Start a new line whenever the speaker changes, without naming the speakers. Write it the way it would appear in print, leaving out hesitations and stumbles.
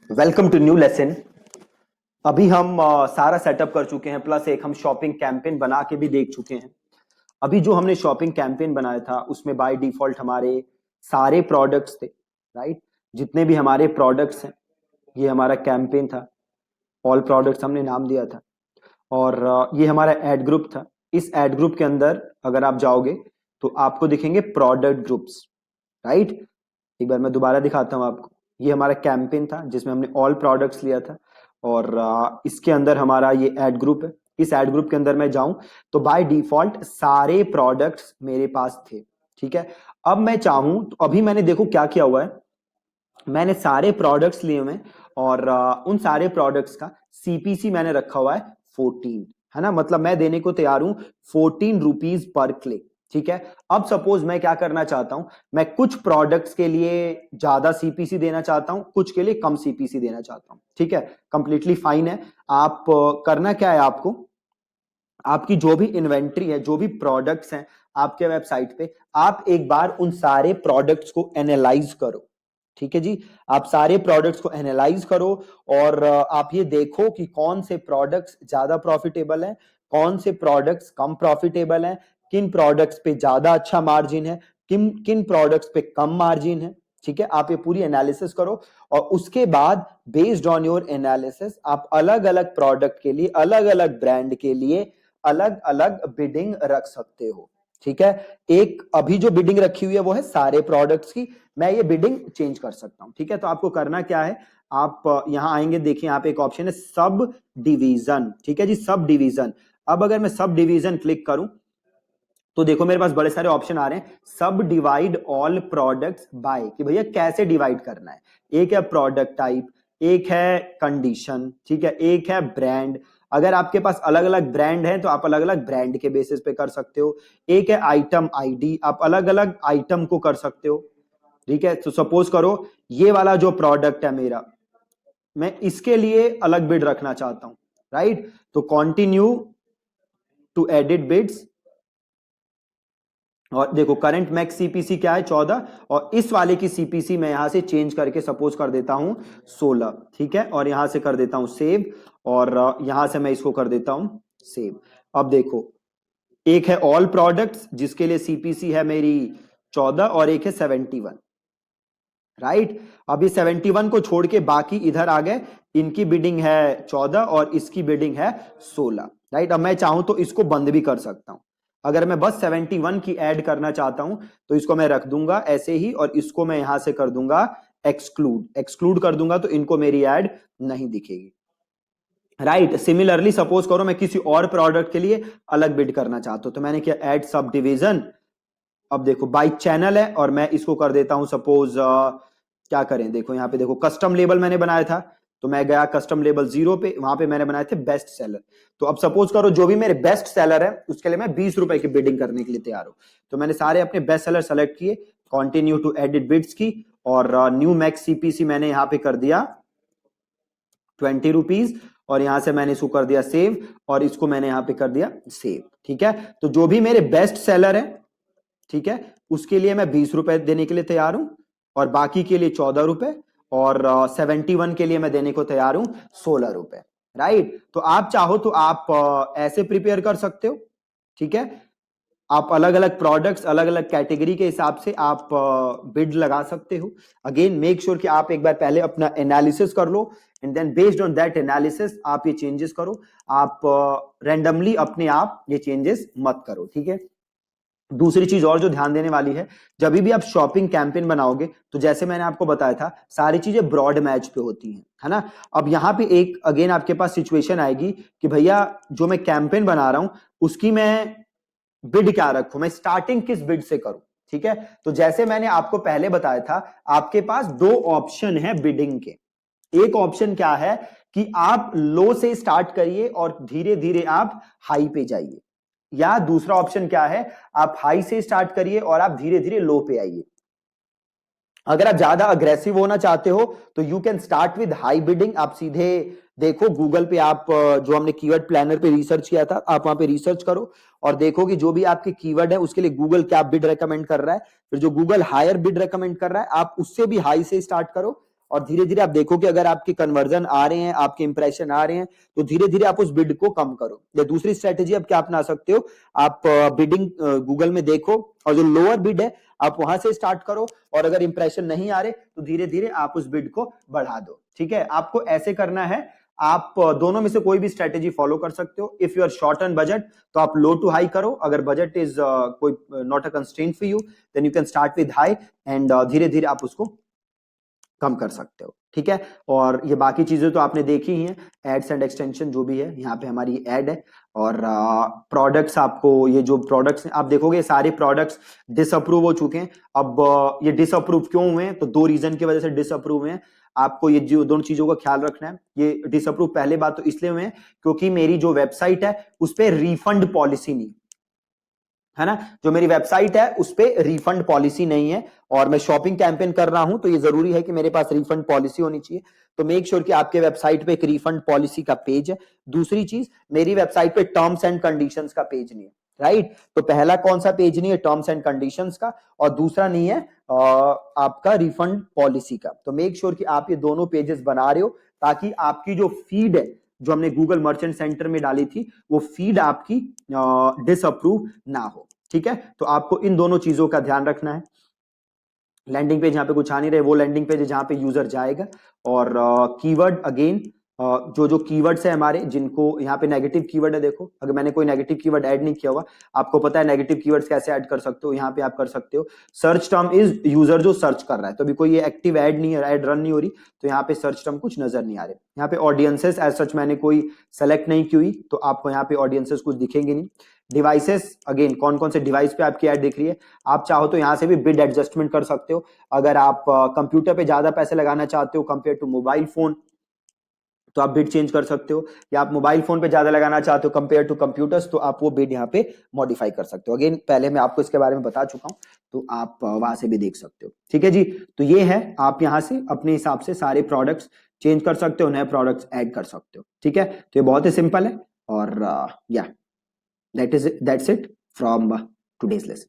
Welcome to new lesson. अभी हम सारा सेटअप कर चुके हैं, प्लस एक हम शॉपिंग कैंपेन बना के भी देख चुके हैं। अभी जो हमने शॉपिंग कैंपेन बनाया था उसमें बाय डिफॉल्ट हमारे सारे प्रोडक्ट्स थे, राइट। जितने भी हमारे प्रोडक्ट्स हैं, ये हमारा कैंपेन था। ऑल प्रोडक्ट्स हमने नाम दिया था और ये हमारा एड ग्रुप था। इस एड ग्रुप के अंदर अगर आप जाओगे तो आपको दिखेंगे प्रोडक्ट ग्रुप्स, राइट। एक बार मैं दोबारा दिखाता हूं आपको। ये हमारा कैंपेन था जिसमें हमने ऑल प्रोडक्ट्स लिया था और इसके अंदर हमारा ये एड ग्रुप है। इस एड ग्रुप के अंदर मैं जाऊं तो बाय डिफॉल्ट सारे प्रोडक्ट्स मेरे पास थे, ठीक है। अब मैं चाहूं तो अभी मैंने देखो क्या किया हुआ है, मैंने सारे प्रोडक्ट्स लिए हुए हैं और उन सारे प्रोडक्ट्स का सीपीसी मैंने रखा हुआ है 14, है ना। मतलब मैं देने को तैयार हूं 14 रुपीज पर क्लिक, ठीक है। अब सपोज मैं क्या करना चाहता हूं, मैं कुछ प्रोडक्ट्स के लिए ज्यादा सीपीसी देना चाहता हूं, कुछ के लिए कम सीपीसी देना चाहता हूं, ठीक है। कंप्लीटली फाइन है। आप करना क्या है, आपको आपकी जो भी इन्वेंट्री है, जो भी प्रोडक्ट्स हैं आपके वेबसाइट पे, आप एक बार उन सारे प्रोडक्ट्स को एनालाइज करो, ठीक है जी। आप सारे प्रोडक्ट्स को एनालाइज करो और आप ये देखो कि कौन से प्रोडक्ट्स ज्यादा प्रॉफिटेबल हैं, कौन से प्रोडक्ट्स कम प्रॉफिटेबल हैं, किन प्रोडक्ट्स पे ज्यादा अच्छा मार्जिन है, किन किन प्रोडक्ट्स पे कम मार्जिन है, ठीक है। आप ये पूरी एनालिसिस करो और उसके बाद बेस्ड ऑन योर एनालिसिस आप अलग अलग प्रोडक्ट के लिए, अलग अलग ब्रांड के लिए अलग अलग बिडिंग रख सकते हो, ठीक है। एक अभी जो बिडिंग रखी हुई है वो है सारे प्रोडक्ट्स की, मैं ये बिडिंग चेंज कर सकता हूं, ठीक है। तो आपको करना क्या है, आप यहां आएंगे, देखिए यहाँ पे एक ऑप्शन है सब डिवीजन, ठीक है जी, सब डिवीजन। अब अगर मैं सब डिवीजन क्लिक करूं तो देखो मेरे पास बड़े सारे ऑप्शन आ रहे हैं। सब डिवाइड ऑल प्रोडक्ट्स बाय, कि भैया कैसे डिवाइड करना है। एक है प्रोडक्ट टाइप, एक है कंडीशन, ठीक है, एक है ब्रांड। अगर आपके पास अलग अलग ब्रांड है तो आप अलग अलग ब्रांड के बेसिस पे कर सकते हो। एक है आइटम आईडी, आप अलग अलग आइटम को कर सकते हो, ठीक है। तो सपोज करो ये वाला जो प्रोडक्ट है मेरा, मैं इसके लिए अलग बिड रखना चाहता हूं, राइट। तो कंटिन्यू टू एडिट बिड्स और देखो करंट मैक्स सीपीसी क्या है 14, और इस वाले की सीपीसी मैं यहां से चेंज करके सपोज कर देता हूं 16, ठीक है। और यहां से कर देता हूं सेव और यहां से मैं इसको कर देता हूं सेव। अब देखो एक है ऑल प्रोडक्ट्स जिसके लिए सीपीसी है मेरी 14 और एक है 71, राइट। अब ये 71 को छोड़ के बाकी इधर आ गए, इनकी बिडिंग है 14 और इसकी बिडिंग है 16, राइट। अब मैं चाहूं तो इसको बंद भी कर सकता हूं। अगर मैं बस 71 की ऐड करना चाहता हूं तो इसको मैं रख दूंगा ऐसे ही और इसको मैं यहां से कर दूंगा एक्सक्लूड, एक्सक्लूड कर दूंगा तो इनको मेरी ऐड नहीं दिखेगी, राइट। सिमिलरली सपोज करो मैं किसी और प्रोडक्ट के लिए अलग बिड करना चाहता हूं तो मैंने किया ऐड सब डिवीजन। अब देखो बाई चैनल है और मैं इसको कर देता हूं सपोज क्या करें, देखो यहाँ पे देखो कस्टम लेबल मैंने बनाया था तो मैं गया कस्टम लेबल 0 पे, वहां पे मैंने बनाए थे बेस्ट सेलर। तो अब सपोज करो जो भी मेरे बेस्ट सेलर है उसके लिए मैं 20 रुपए की बिडिंग करने के लिए तैयार हूं। तो मैंने सारे अपने बेस्ट सेलर सेलेक्ट किए, कंटिन्यू टू एडिट बिड्स की और न्यू मैक्स सीपीसी मैंने यहां पे कर दिया 20 रुपीज और यहां से मैंने इसको कर दिया सेव और इसको मैंने यहां पे कर दिया सेव, ठीक है। तो जो भी मेरे बेस्ट सेलर है, ठीक है, उसके लिए मैं 20 रुपए देने के लिए तैयार हूं और बाकी के लिए 14 रुपए और 71 के लिए मैं देने को तैयार हूं 16 रुपए, राइट। तो आप चाहो तो आप ऐसे प्रिपेयर कर सकते हो, ठीक है। आप अलग अलग प्रोडक्ट्स, अलग अलग कैटेगरी के हिसाब से आप बिड लगा सकते हो। अगेन मेक श्योर कि आप एक बार पहले अपना एनालिसिस कर लो and then based on that analysis आप ये चेंजेस करो। आप रैंडमली अपने आप ये चेंजेस मत करो, ठीक है। दूसरी चीज और जो ध्यान देने वाली है, जब भी आप शॉपिंग कैंपेन बनाओगे तो जैसे मैंने आपको बताया था सारी चीजें ब्रॉड मैच पे होती हैं, है ना। अब यहां पे एक अगेन आपके पास सिचुएशन आएगी कि भैया जो मैं कैंपेन बना रहा हूं उसकी मैं बिड क्या रखूं, मैं स्टार्टिंग किस बिड से करूं, ठीक है। तो जैसे मैंने आपको पहले बताया था आपके पास दो ऑप्शन है बिडिंग के। एक ऑप्शन क्या है कि आप लो से स्टार्ट करिए और धीरे धीरे आप हाई पे जाइए, या दूसरा ऑप्शन क्या है, आप हाई से स्टार्ट करिए और आप धीरे धीरे लो पे आइए। अगर आप ज्यादा अग्रेसिव होना चाहते हो तो you can start with high bidding. आप सीधे देखो गूगल पे, आप जो हमने कीवर्ड प्लानर पे रिसर्च किया था आप वहां पे रिसर्च करो और देखो कि जो भी आपके कीवर्ड है उसके लिए गूगल क्या बिड रेकमेंड कर रहा है। फिर जो गूगल हायर बिड रेकमेंड कर रहा है आप उससे भी हाई से स्टार्ट करो और धीरे धीरे आप देखो कि अगर आपके कन्वर्जन आ रहे हैं, आपके इंप्रेशन आ रहे हैं, तो धीरे धीरे आप उस बिड को कम करो। या दूसरी स्ट्रेटेजी आप क्या अपना सकते हो, आप बिडिंग गूगल में देखो और जो लोअर बिड है आप वहां से स्टार्ट करो, और अगर इंप्रेशन नहीं आ रहे तो धीरे धीरे आप उस बिड को बढ़ा दो। ठीक है, आपको ऐसे करना है। आप दोनों में से कोई भी स्ट्रेटेजी फॉलो कर सकते हो। If you are short on budget तो आप लो टू हाई करो, अगर बजट इज कोई not a constraint for you then you can start with high end धीरे धीरे आप उसको कम कर सकते हो। ठीक है, और ये बाकी चीजें तो आपने देखी ही हैं, एड्स एंड एक्सटेंशन जो भी है, यहाँ पे हमारी एड है। और प्रोडक्ट्स, आपको ये जो प्रोडक्ट्स आप देखोगे सारे प्रोडक्ट्स डिसअप्रूव हो चुके हैं। अब ये डिसअप्रूव क्यों हुए हैं, तो दो रीजन की वजह से डिसअप्रूव हुए हैं। आपको ये जो दोनों चीजों का ख्याल रखना है। ये डिसअप्रूव पहले बात तो इसलिए हुए हैं क्योंकि मेरी जो वेबसाइट है उस पर रिफंड पॉलिसी नहीं है ना, जो मेरी वेबसाइट है उस पे रिफंड पॉलिसी नहीं है, और मैं शॉपिंग कैंपेन कर रहा हूं तो ये जरूरी है कि मेरे पास रिफंड पॉलिसी होनी चाहिए। तो मेक श्योर कि आपके वेबसाइट पे एक रिफंड पॉलिसी का पेज है। दूसरी चीज, मेरी वेबसाइट पे टर्म्स एंड कंडीशंस का पेज नहीं है, राइट। तो पहला कौन सा पेज नहीं है, टर्म्स एंड कंडीशंस का, और दूसरा नहीं है आपका रिफंड पॉलिसी का। तो मेक श्योर कि आप ये दोनों पेजेस बना रहे हो ताकि आपकी जो फीड है जो हमने गूगल मर्चेंट सेंटर में डाली थी वो फीड आपकी डिसअप्रूव ना हो। ठीक है, तो आपको इन दोनों चीजों का ध्यान रखना है। लैंडिंग पेज जहां पे कुछ आ नहीं रहे वो लैंडिंग पेज है जहां पे यूजर जाएगा। और कीवर्ड अगेन, जो जो कीवर्ड्स है हमारे, जिनको यहाँ पे नेगेटिव कीवर्ड है, देखो अगर मैंने कोई नेगेटिव कीवर्ड ऐड नहीं किया हुआ, आपको पता है नेगेटिव कीवर्ड्स कैसे ऐड कर सकते हो, यहाँ पे आप कर सकते हो। सर्च टर्म इज यूजर जो सर्च कर रहा है, तो अभी कोई ये एक्टिव ऐड नहीं है, ऐड रन नहीं हो रही, तो यहाँ पे सर्च टर्म कुछ नजर नहीं आ रहे। यहाँ पे ऑडियंसेस एज सच मैंने कोई सेलेक्ट नहीं की हुई, तो आपको यहाँ पे ऑडियंसेस कुछ दिखेंगे नहीं। डिवाइसेस, अगेन कौन कौन से डिवाइस पे आपकी ऐड दिख रही है, आप चाहो तो यहाँ से भी बिड एडजस्टमेंट कर सकते हो। अगर आप कंप्यूटर पे ज्यादा पैसे लगाना चाहते हो कंपेयर टू मोबाइल फोन तो आप बिड चेंज कर सकते हो, या आप मोबाइल फोन पे ज्यादा लगाना चाहते हो कंपेयर टू कंप्यूटर्स तो आप वो बिड यहाँ पे मॉडिफाई कर सकते हो। अगेन पहले मैं आपको इसके बारे में बता चुका हूं, तो आप वहां से भी देख सकते हो। ठीक है जी, तो ये है, आप यहाँ से अपने हिसाब से सारे प्रोडक्ट्स चेंज कर सकते हो, नए प्रोडक्ट्स ऐड कर सकते हो। ठीक है, तो ये बहुत ही सिंपल है। और या that's it from today's lesson.